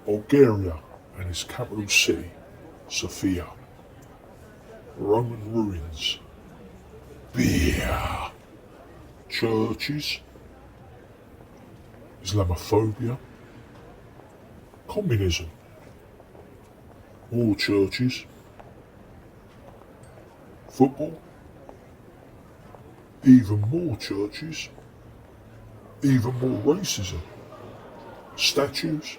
Bulgaria and its capital city, Sofia. Roman ruins, beer, churches, Islamophobia, communism, more churches, football, even more churches, even more racism, statues,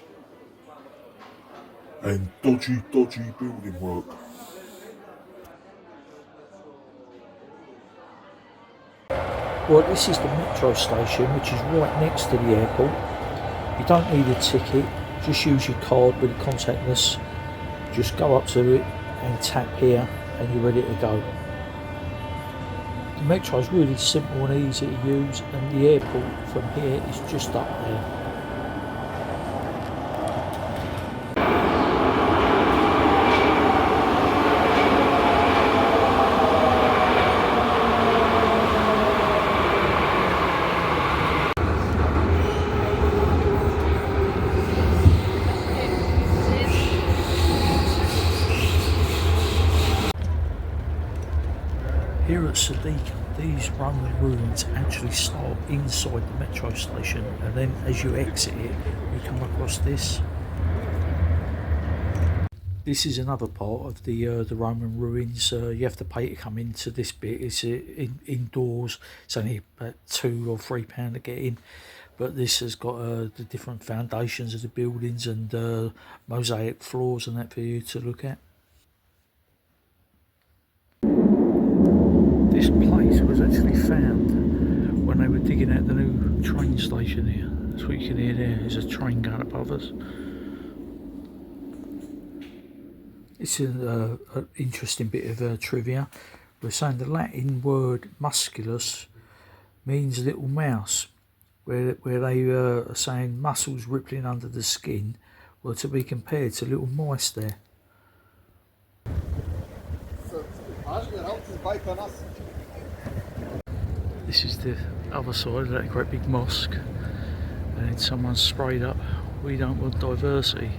and dodgy building work. Well, this is the metro station, which is right next to the airport. You don't need a ticket, just use your card with contactless. Just go up to it and tap here and you're ready to go. The metro is really simple and easy to use, and the airport from here is just up there. Here at Sofia, these Roman ruins actually start inside the metro station, and then as you exit it, you come across this. This is another part of the Roman ruins. You have to pay to come into this bit. It's indoors. It's only about £2 or £3 to get in. But this has got the different foundations of the buildings and mosaic floors and that for you to look at. This place was actually found when they were digging out the new train station here. That's what you can hear there. There's a train going above us. It's an interesting bit of trivia. We're saying the Latin word musculus means little mouse, where they are saying muscles rippling under the skin were to be compared to little mice there. This is the other side of that great big mosque, and someone's sprayed up, "We don't want diversity."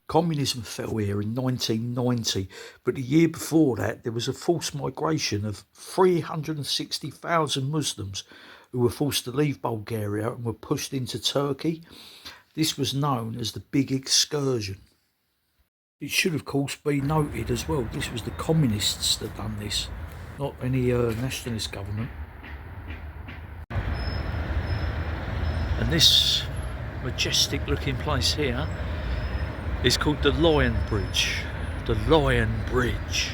Communism fell here in 1990, but the year before that there was a forced migration of 360,000 Muslims who were forced to leave Bulgaria and were pushed into Turkey. This was known as the Big Excursion. It should of course be noted as well, this was the communists that done this, not any nationalist government. And this majestic looking place here is called the Lion Bridge. The Lion Bridge.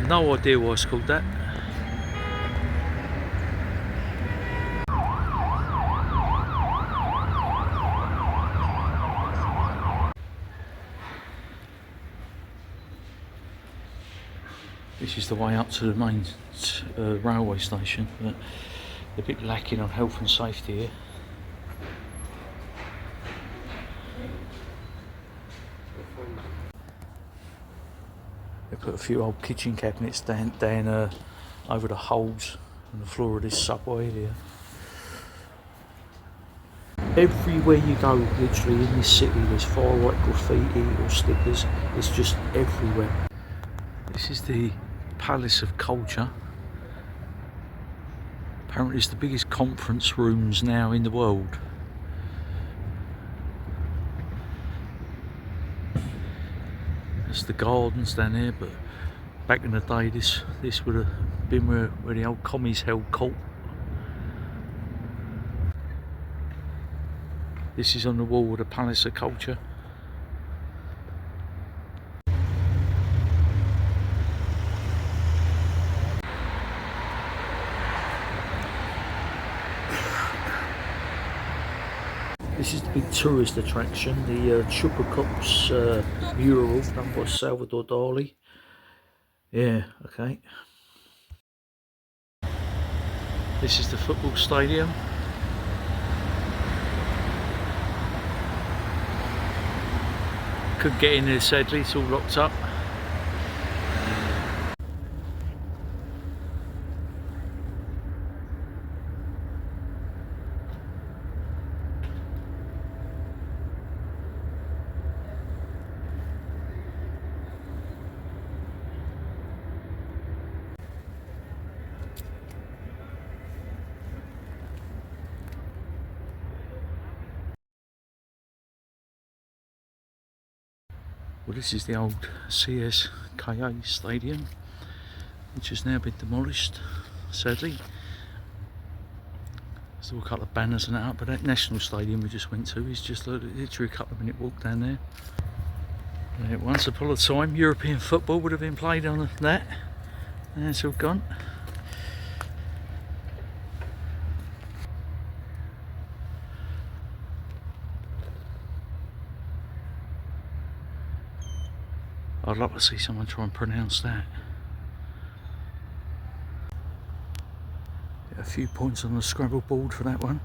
No idea why it's called that. This is the way up to the main railway station, but a bit lacking on health and safety here. They put a few old kitchen cabinets down over the holes in the floor of this subway here. Everywhere you go, literally in this city, there's far right graffiti or stickers. It's just everywhere. This is the Palace of Culture. Apparently it's the biggest conference rooms now in the world. There's the gardens down there, but back in the day this would have been where the old commies held court. This is on the wall of the Palace of Culture. This is the big tourist attraction, the Chupacops mural done by Salvador Dali. Yeah, okay. This is the football stadium. Couldn't get in there sadly, it's all locked up. Well, this is the old CSKA stadium, which has now been demolished, sadly. Still a couple of banners and that up, but that national stadium we just went to is just literally a couple of minute walk down there. Once upon a time, European football would have been played on that, and it's all gone. I'd love to see someone try and pronounce that. A few points on the Scrabble board for that one.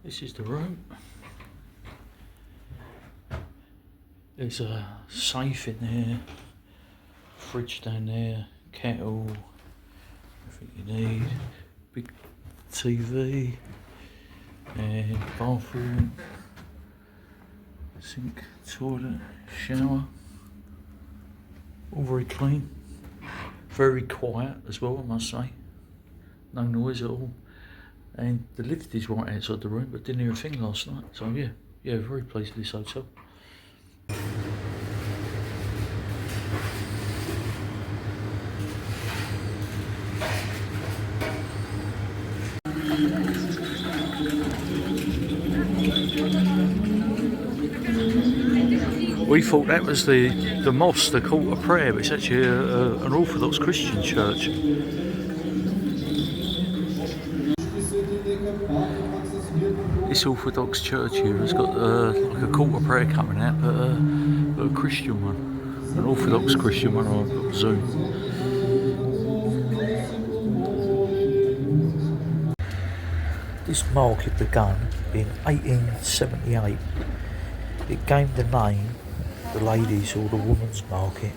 This is the room. There's a safe in there, fridge down there, kettle, everything you need, big TV, and bathroom, sink, toilet, shower, all very clean, very quiet as well, I must say, no noise at all. And the lift is right outside the room, but didn't hear a thing last night. So yeah, very pleased with this hotel. We thought that was the mosque, the court of prayer, but it's actually an Orthodox Christian church. This Orthodox church here has got like a court of prayer coming out, but a Christian one, an Orthodox Christian one, I presume. This market began in 1878. It gained the name, the ladies' or the women's market,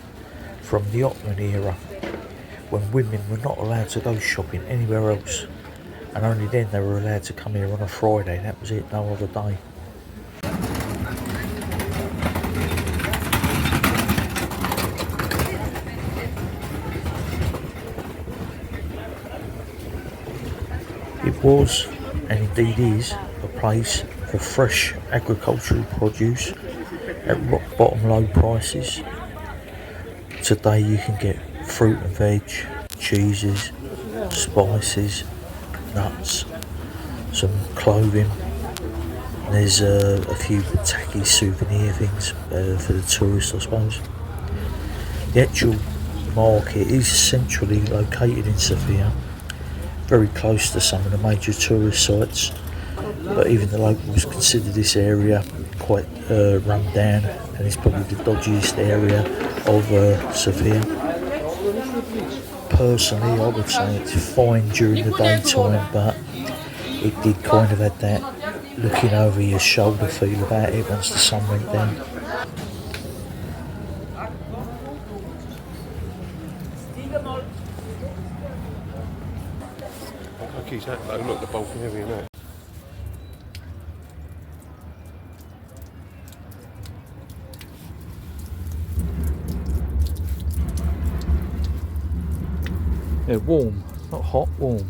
from the Ottoman era, when women were not allowed to go shopping anywhere else. And only then they were allowed to come here on a Friday. That was it, no other day. It was, and indeed is, a place for fresh agricultural produce at rock bottom low prices. Today you can get fruit and veg, cheeses, spices, nuts, some clothing. There's a few tacky souvenir things for the tourists, I suppose. The actual market is centrally located in Sofia, very close to some of the major tourist sites, but even the locals consider this area quite run down, and it's probably the dodgiest area of Sofia. Personally, I would say it's fine during the daytime, but it did kind of have that looking over your shoulder feel about it once the sun went down. Keep that low, look, the bulk area in there. Yeah, warm, not hot, warm.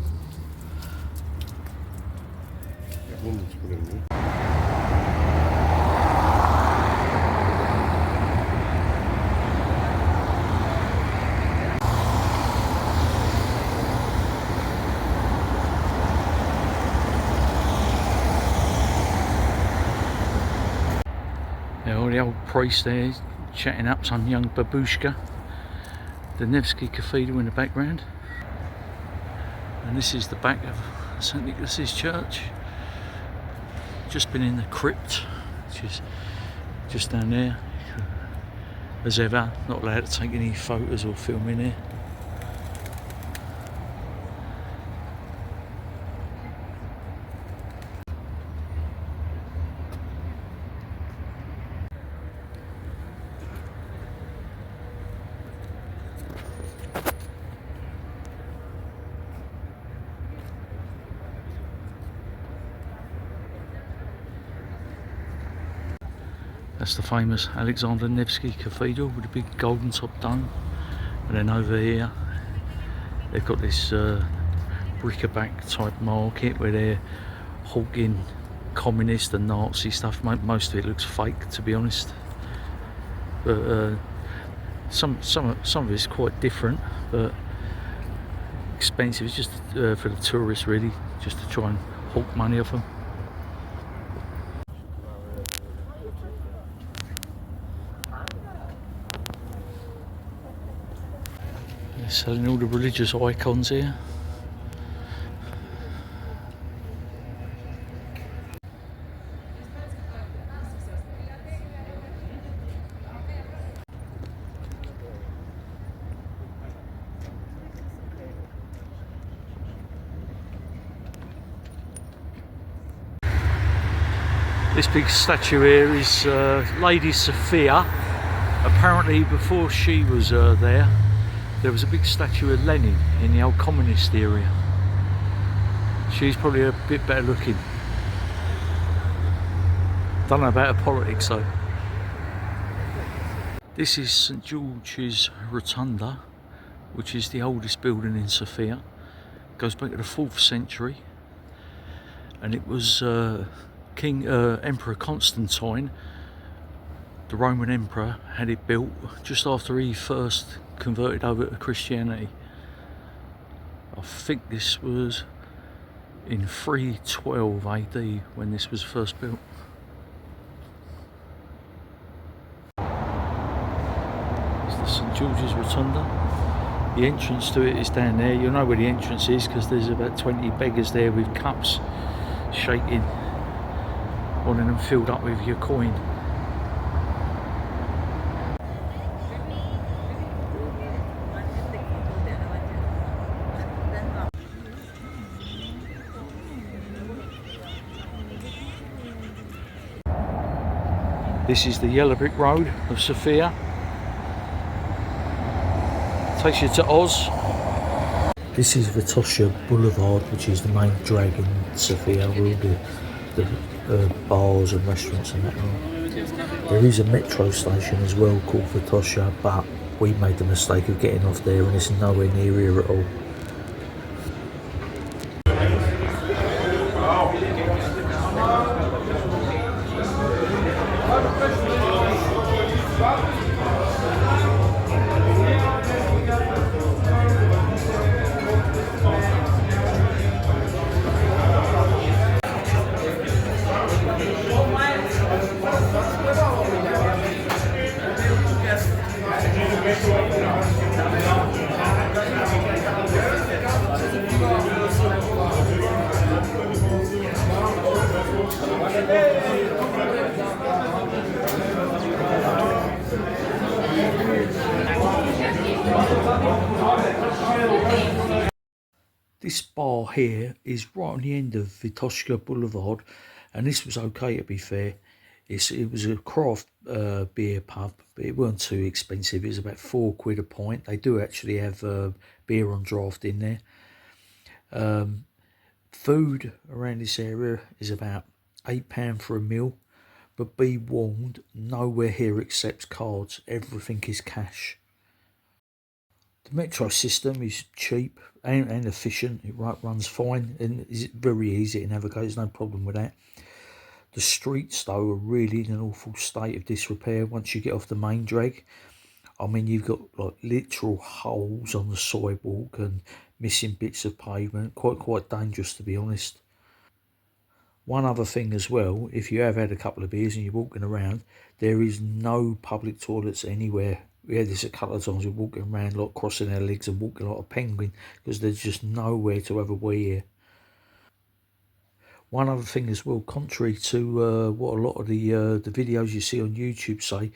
The old priest there chatting up some young babushka. The Nevsky Cathedral in the background. And this is the back of St Nicholas's Church. Just been in the crypt, which is just down there. As ever, not allowed to take any photos or film in here. That's the famous Alexander Nevsky Cathedral with a big golden top dome. And then over here, they've got this bric-a-brac type market where they're hawking communist and Nazi stuff. Most of it looks fake, to be honest. But some of it's quite different, but expensive. It's just for the tourists, really, just to try and hawk money off them. They're selling all the religious icons here. This big statue here is Lady Sofia. Apparently before she was there was a big statue of Lenin in the old communist area. She's probably a bit better looking. Don't know about her politics though. This is St George's Rotunda, which is the oldest building in Sofia. Goes back to the 4th century, and it was Emperor Constantine, the Roman Emperor, had it built just after he first converted over to Christianity. I think this was in 312 AD when this was first built. It's the St George's Rotunda. The entrance to it is down there. You'll know where the entrance is because there's about 20 beggars there with cups shaking, wanting them filled up with your coin. This is the yellow brick road of Sofia. Takes you to Oz. This is Vitosha Boulevard, which is the main drag in Sofia, where all the bars and restaurants and that are. There is a metro station as well called Vitosha, but we made the mistake of getting off there and it's nowhere near here at all. This bar here is right on the end of Vitoshka Boulevard, and this was okay, to be fair. It was a craft beer pub, but it weren't too expensive. It was about £4 a pint. They do actually have beer on draft in there. Food around this area is about £8 for a meal, but be warned, nowhere here accepts cards. Everything is cash. The metro system is cheap and efficient. It runs fine and is very easy to navigate. There's no problem with that. The streets though are really in an awful state of disrepair once you get off the main drag. I mean, you've got like literal holes on the sidewalk and missing bits of pavement. Quite dangerous, to be honest. One other thing as well, if you have had a couple of beers and you're walking around, there is no public toilets anywhere. We had this a couple of times. We're walking around, like crossing our legs and walking like a penguin, because there's just nowhere to have a wee here. One other thing as well, contrary to what a lot of the videos you see on YouTube say,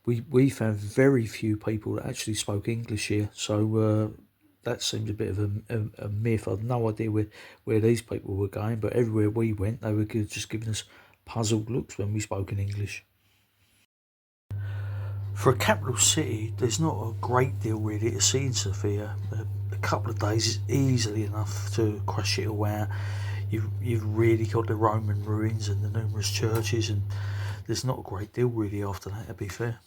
we found very few people that actually spoke English here. So that seems a bit of a myth. I've no idea where these people were going, but everywhere we went, they were just giving us puzzled looks when we spoke in English. For a capital city, there's not a great deal really to see in Sofia. A couple of days is easily enough to crush it all out. You've really got the Roman ruins and the numerous churches, and there's not a great deal really after that, to be fair.